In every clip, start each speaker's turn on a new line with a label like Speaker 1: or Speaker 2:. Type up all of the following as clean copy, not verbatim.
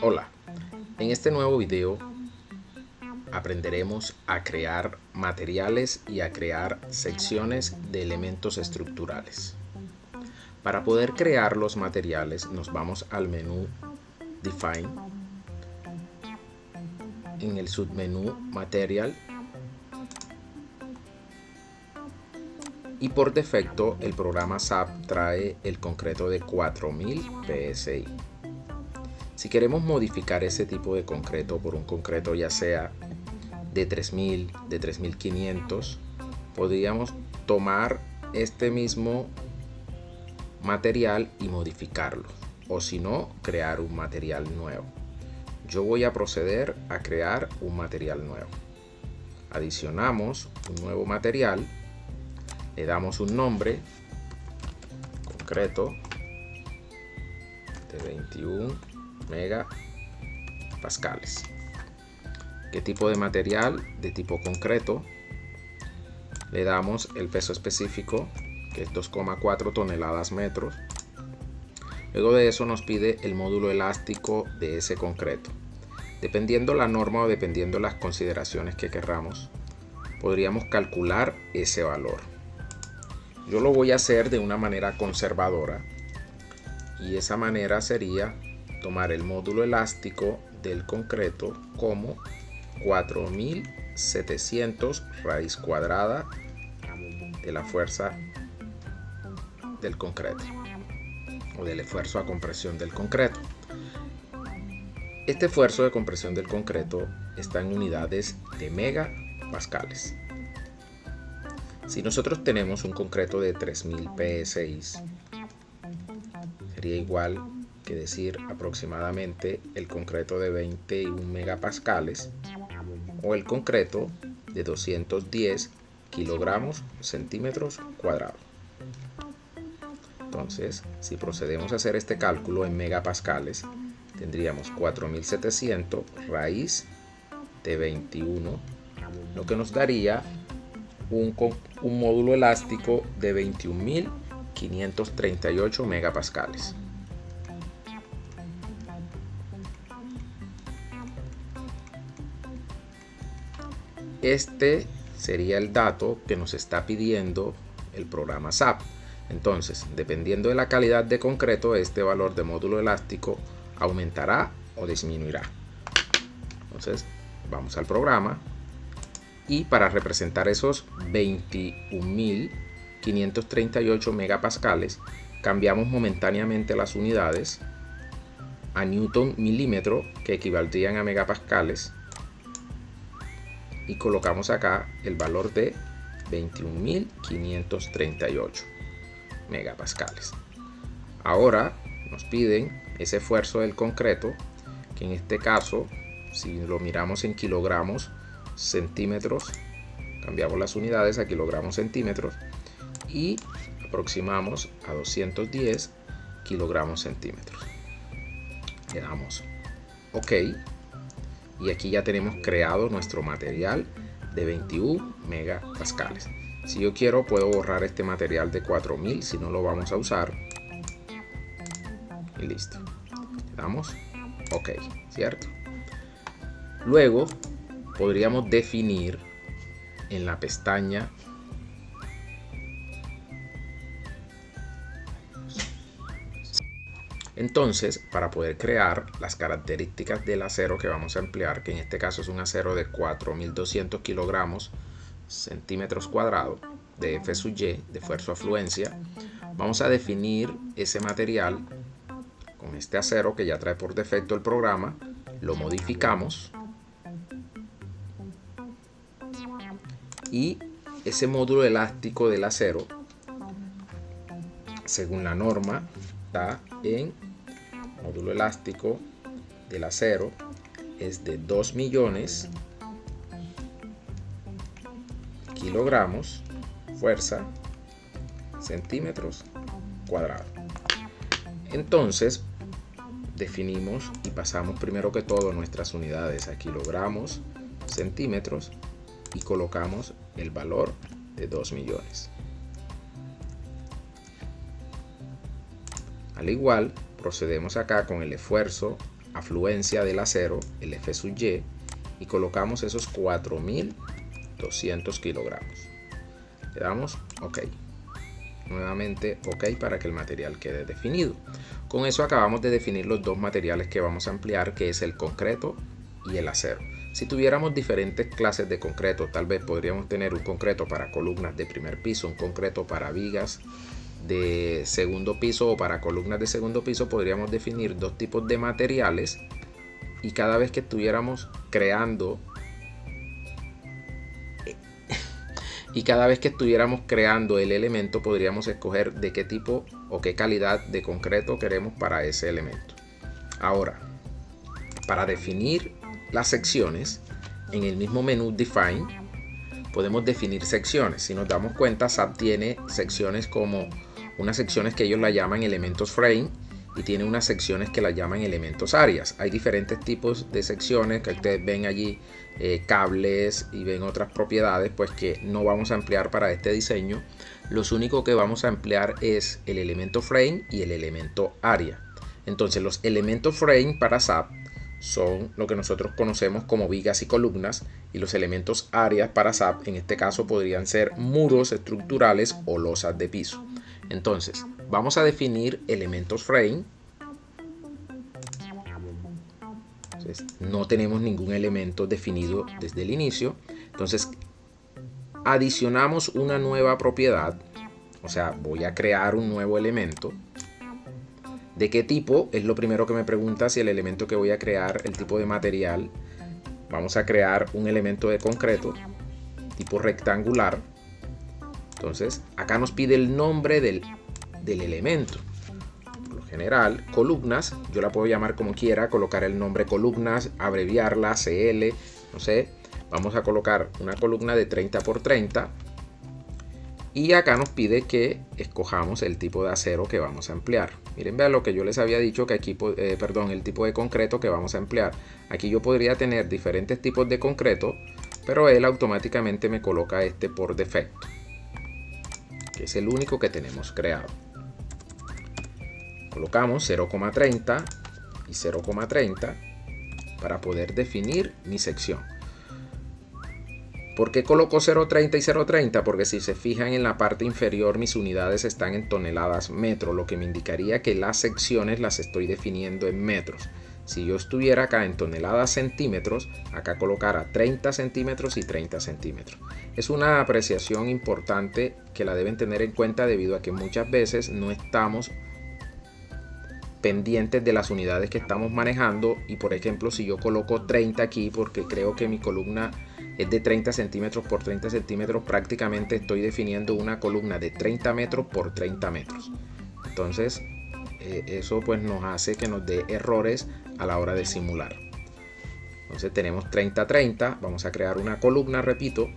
Speaker 1: Hola, en este nuevo video aprenderemos a crear materiales y a crear secciones de elementos estructurales. Para poder crear los materiales nos vamos al menú Define, en el submenú Material, y por defecto el programa SAP trae el concreto de 4000 PSI. Si queremos modificar ese tipo de concreto por un concreto ya sea de 3000, de 3500, podríamos tomar este mismo material y modificarlo, o si no, crear un material nuevo. Yo voy a proceder a crear un material nuevo. Adicionamos un nuevo material, le damos un nombre, concreto de 21 megapascales. ¿Qué tipo de material? De tipo concreto. Le damos el peso específico, que es 2,4 toneladas metros. Luego de eso nos pide el módulo elástico de ese concreto. Dependiendo la norma o dependiendo las consideraciones que querramos, podríamos calcular ese valor. Yo lo voy a hacer de una manera conservadora, y esa manera sería tomar el módulo elástico del concreto como 4700 raíz cuadrada de la fuerza del concreto o del esfuerzo a compresión del concreto. Este esfuerzo de compresión del concreto está en unidades de megapascales. Si nosotros tenemos un concreto de 3000 PSI, sería igual que decir aproximadamente el concreto de 21 megapascales o el concreto de 210 kilogramos centímetros cuadrados. Entonces, si procedemos a hacer este cálculo en megapascales, tendríamos 4700 raíz de 21, lo que nos daría un módulo elástico de 21.538 megapascales. Este sería el dato que nos está pidiendo el programa SAP. Entonces, dependiendo de la calidad de concreto, este valor de módulo elástico aumentará o disminuirá. Entonces, vamos al programa y para representar esos 21.538 megapascales, cambiamos momentáneamente las unidades a newton milímetro, que equivaldrían a megapascales, y colocamos acá el valor de 21.538 megapascales. Ahora nos piden ese esfuerzo del concreto, que en este caso, si lo miramos en kilogramos centímetros, cambiamos las unidades a kilogramos centímetros y aproximamos a 210 kilogramos centímetros. Le damos OK. Y aquí ya tenemos creado nuestro material de 21 megapascales. Si yo quiero, puedo borrar este material de 4000 si no lo vamos a usar. Y listo. Le damos OK, ¿cierto? Luego podríamos definir en la pestaña Entonces, para poder crear las características del acero que vamos a emplear, que en este caso es un acero de 4200 kilogramos centímetros cuadrados de F sub Y, de esfuerzo a fluencia, vamos a definir ese material con este acero que ya trae por defecto el programa, lo modificamos y ese módulo elástico del acero, según la norma, está en módulo elástico del acero es de 2 millones kilogramos fuerza centímetros cuadrados. Entonces definimos y pasamos primero que todo nuestras unidades a kilogramos, centímetros y colocamos el valor de 2 millones. Al igual, procedemos acá con el esfuerzo, afluencia del acero, el F sub Y, y colocamos esos 4200 kilogramos. Le damos OK. Nuevamente OK para que el material quede definido. Con eso acabamos de definir los dos materiales que vamos a ampliar, que es el concreto y el acero. Si tuviéramos diferentes clases de concreto, tal vez podríamos tener un concreto para columnas de primer piso, un concreto para vigas de segundo piso o para columnas de segundo piso, podríamos definir dos tipos de materiales y cada vez que estuviéramos creando el elemento podríamos escoger de qué tipo o qué calidad de concreto queremos para ese elemento. Ahora, para definir las secciones, en el mismo menú Define podemos definir secciones. Si nos damos cuenta, SAP tiene secciones como unas secciones que ellos la llaman elementos frame y tiene unas secciones que la llaman elementos áreas. Hay diferentes tipos de secciones que ustedes ven allí, cables, y ven otras propiedades pues que no vamos a emplear para este diseño. Lo único que vamos a emplear es el elemento frame y el elemento área. Entonces los elementos frame para SAP son lo que nosotros conocemos como vigas y columnas, y los elementos áreas para SAP en este caso podrían ser muros estructurales o losas de piso. Entonces vamos a definir elementos frame. Entonces, no tenemos ningún elemento definido desde el inicio, entonces adicionamos una nueva propiedad, o sea, voy a crear un nuevo elemento. ¿De qué tipo? Es lo primero que me pregunta, si el elemento que voy a crear, el tipo de material. Vamos a crear un elemento de concreto tipo rectangular. Entonces acá nos pide el nombre del elemento. Por lo general, columnas, yo la puedo llamar como quiera, colocar el nombre columnas, abreviarla, CL, no sé. Vamos a colocar una columna de 30 por 30. Y acá nos pide que escojamos el tipo de acero que vamos a emplear. Miren, vean lo que yo les había dicho, que aquí, el tipo de concreto que vamos a emplear. Aquí yo podría tener diferentes tipos de concreto, pero él automáticamente me coloca este por defecto, que es el único que tenemos creado. Colocamos 0,30 y 0,30 para poder definir mi sección. ¿Por qué coloco 0,30 y 0,30? Porque si se fijan en la parte inferior mis unidades están en toneladas metro, lo que me indicaría que las secciones las estoy definiendo en metros. Si yo estuviera acá en toneladas centímetros, acá colocara 30 centímetros y 30 centímetros. Es una apreciación importante que la deben tener en cuenta debido a que muchas veces no estamos pendientes de las unidades que estamos manejando, y por ejemplo si yo coloco 30 aquí porque creo que mi columna es de 30 centímetros por 30 centímetros, prácticamente estoy definiendo una columna de 30 metros por 30 metros. Entonces eso pues nos hace que nos dé errores a la hora de simular. Entonces tenemos 30-30, vamos a crear una columna, repito.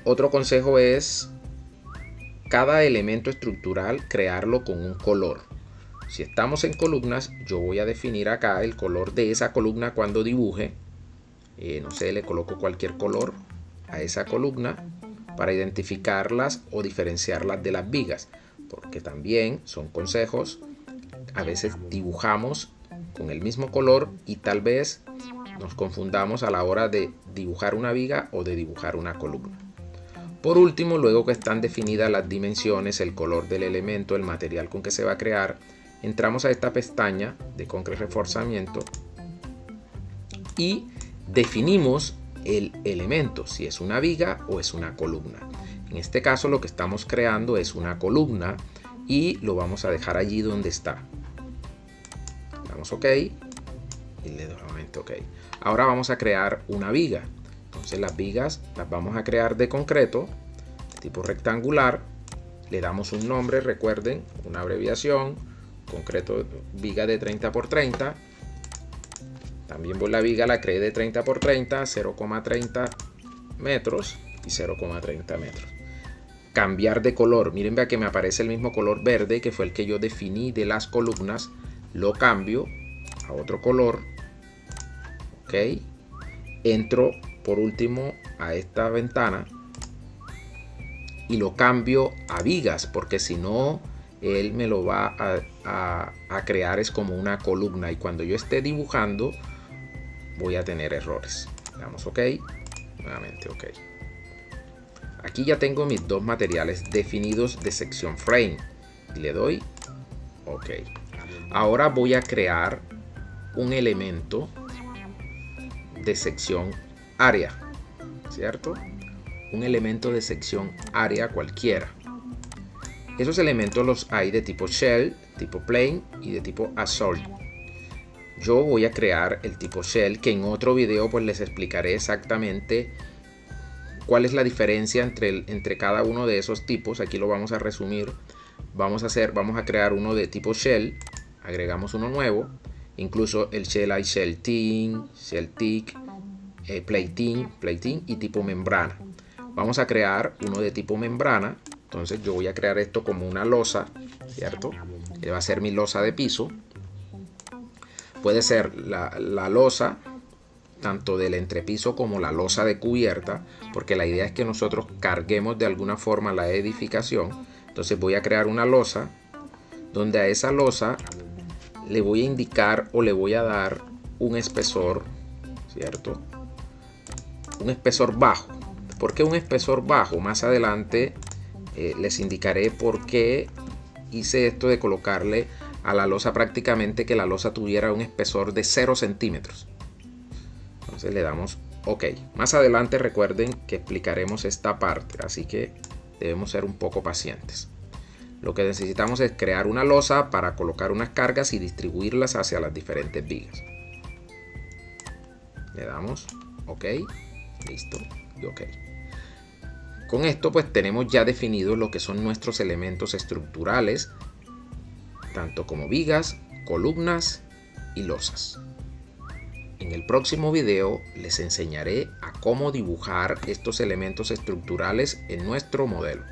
Speaker 1: Otro consejo es cada elemento estructural crearlo con un color. Si estamos en columnas, yo voy a definir acá el color de esa columna cuando dibuje. No sé, le coloco cualquier color a esa columna para identificarlas o diferenciarlas de las vigas. Porque también son consejos. A veces dibujamos con el mismo color y tal vez nos confundamos a la hora de dibujar una viga o de dibujar una columna. Por último, luego que están definidas las dimensiones, el color del elemento, el material con que se va a crear, entramos a esta pestaña de Concrete Reforzamiento y definimos el elemento, si es una viga o es una columna. En este caso lo que estamos creando es una columna y lo vamos a dejar allí donde está. Damos OK y le doy nuevamente OK. Ahora vamos a crear una viga. Entonces las vigas las vamos a crear de concreto, de tipo rectangular. Le damos un nombre, recuerden, una abreviación. Concreto, viga de 30 por 30. También la viga la creé de 30 por 30, 0,30 metros y 0,30 metros. Cambiar de color. Miren, vea que me aparece el mismo color verde que fue el que yo definí de las columnas. Lo cambio a otro color. Ok. Entro por último a esta ventana y lo cambio a vigas, porque si no él me lo va a crear es como una columna, y cuando yo esté dibujando voy a tener errores. Le damos OK, nuevamente OK. Aquí ya tengo mis dos materiales definidos de sección frame y le doy OK. Ahora voy a crear un elemento de sección área, ¿cierto? Un elemento de sección área cualquiera. Esos elementos los hay de tipo shell, tipo plane y de tipo assault. Yo voy a crear el tipo shell, que en otro video pues les explicaré exactamente cuál es la diferencia entre cada uno de esos tipos. Aquí lo vamos a resumir. Vamos a crear uno de tipo shell, agregamos uno nuevo, incluso el shell hay shell thin, shell thick, plating y tipo membrana. Vamos a crear uno de tipo membrana. Entonces yo voy a crear esto como una losa, ¿cierto? Que va a ser mi losa de piso. Puede ser la losa tanto del entrepiso como la losa de cubierta, porque la idea es que nosotros carguemos de alguna forma la edificación. Entonces voy a crear una losa donde a esa losa le voy a indicar o le voy a dar un espesor, ¿cierto? Un espesor bajo. ¿Por qué un espesor bajo? Más adelante les indicaré por qué hice esto de colocarle a la losa prácticamente que la losa tuviera un espesor de 0 centímetros. Entonces le damos OK. Más adelante recuerden que explicaremos esta parte, así que debemos ser un poco pacientes. Lo que necesitamos es crear una losa para colocar unas cargas y distribuirlas hacia las diferentes vigas. Le damos OK, listo y OK. Con esto pues tenemos ya definido lo que son nuestros elementos estructurales, tanto como vigas, columnas y losas. En el próximo video les enseñaré a cómo dibujar estos elementos estructurales en nuestro modelo.